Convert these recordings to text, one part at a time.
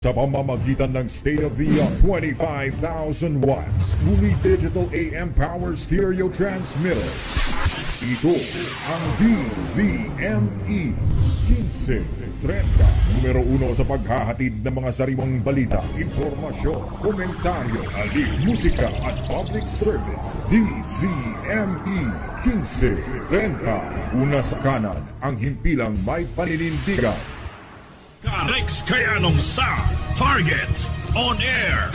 Sa pamamagitan ng state-of-the-art 25,000 watts fully digital AM power stereo transmitter. Ito ang DZME 1530, numero 1 sa paghahatid ng mga sariwang balita, impormasyon, komentaryo, alik, musika at public service. DZME 1530, una sa kanan, ang himpilang may paninindigan. Rex Kayanong sa Target On Air.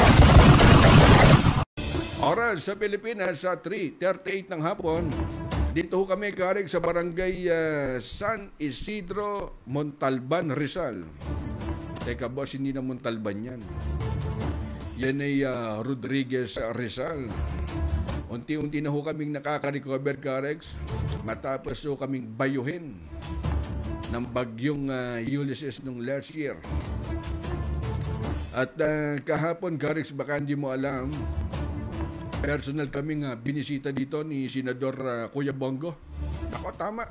Oras sa Pilipinas sa 3:38 ng hapon. Dito kami karig sa barangay San Isidro, Montalban, Rizal. Teka boss, hindi na Montalban yan. Yan ay Rodriguez, Rizal. Unti-unti na ho kaming nakaka-recover karig matapos ho kaming bayuhin ng bagyong Ulysses nung last year. At kahapon, Garix, baka hindi mo alam, personal kaming binisita dito ni Senador Kuya Bongo. Ako, tama.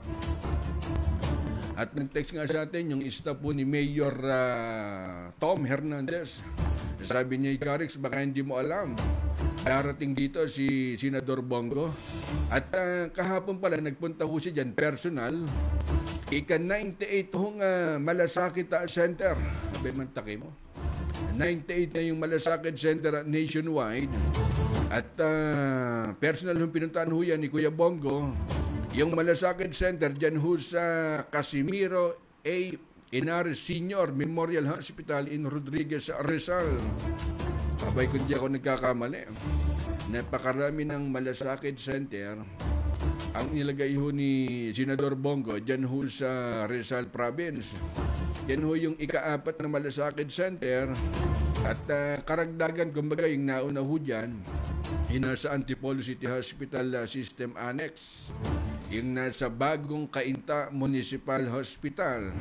At nag-text nga sa atin yung staff po ni Mayor Tom Hernandez. Sabi niya, Garix, baka hindi mo alam, darating dito si Senador Bongo. At kahapon pala, nagpunta ho siya dyan, personal. Ika-98 hong Malasakit Center. Abay man taki mo. 98 na yung Malasakit Center nationwide. At personal hong pinuntahan ho yan ni Kuya Bongo. Yung Malasakit Center dyan ho sa Casimiro A. Inares Senior Memorial Hospital in Rodriguez, Rizal. Abay kung di ako nagkakamali. Napakarami ng Malasakit Center ang nilagay ho ni Senador Bongo dyan ho sa Rizal Province. Yan ho yung ika-4 na Malasakit Center. At karagdagan, kumbaga yung nauna ho dyan, yung nasa Antipolo City Hospital System Annex. Yung nasa Bagong Cainta Municipal Hospital.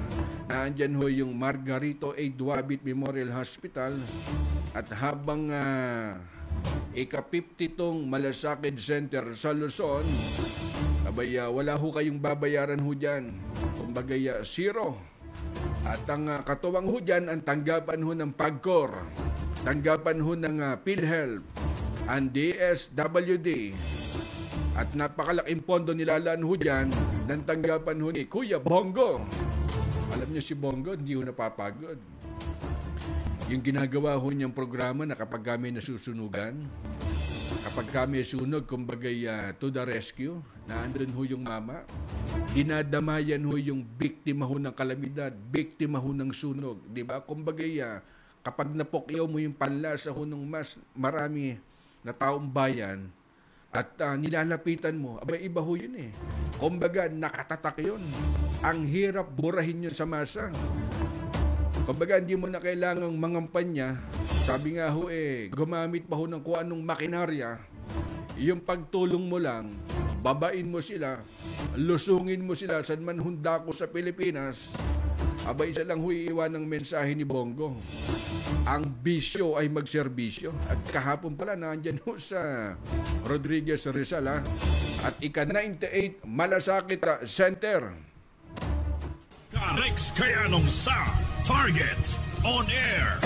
Nandyan ho yung Margarito A. Duabit Memorial Hospital. At habang ika-50 tong Malasakit Center sa Luzon, abay, wala ho kayong babayaran ho dyan. Kumbaga, zero. At ang katuwang ho dyan, ang tanggapan ho ng PAGCOR, tanggapan ho ng PhilHealth, ang DSWD, at napakalaking pondo nilalaan ho dyan ng tanggapan ho ni Kuya Bongo. Alam niyo si Bongo, hindi ho napapagod. Yung ginagawa ho niyang programa na kapag kami nasusunugan, kapag kami sunog, kumbaga to the rescue, na andun ho yung mama, dinadamayan ho yung biktima ho ng kalamidad, biktima ho ng sunog. Diba? Kumbaga kapag napokyaw mo yung panlasa ho ng mas marami na taong bayan, at nilalapitan mo, abay iba ho yun eh. Kumbaga nakatatak yun. Ang hirap burahin yun sa masa. Kumbaga, hindi mo na kailangang mangampanya. Sabi nga ho gumamit pa ho ng kung anong makinarya. Yung pagtulong mo lang, babain mo sila, lusungin mo sila saan man hundako sa Pilipinas. Abay, isa lang ho iiwan ng mensahe ni Bongo. Ang bisyo ay magserbisyo. At kahapon pala, nandyan ho sa Rodriguez, Rizal. At ika-98 Malasakit Center. Rex Kayanong sa Target On Air.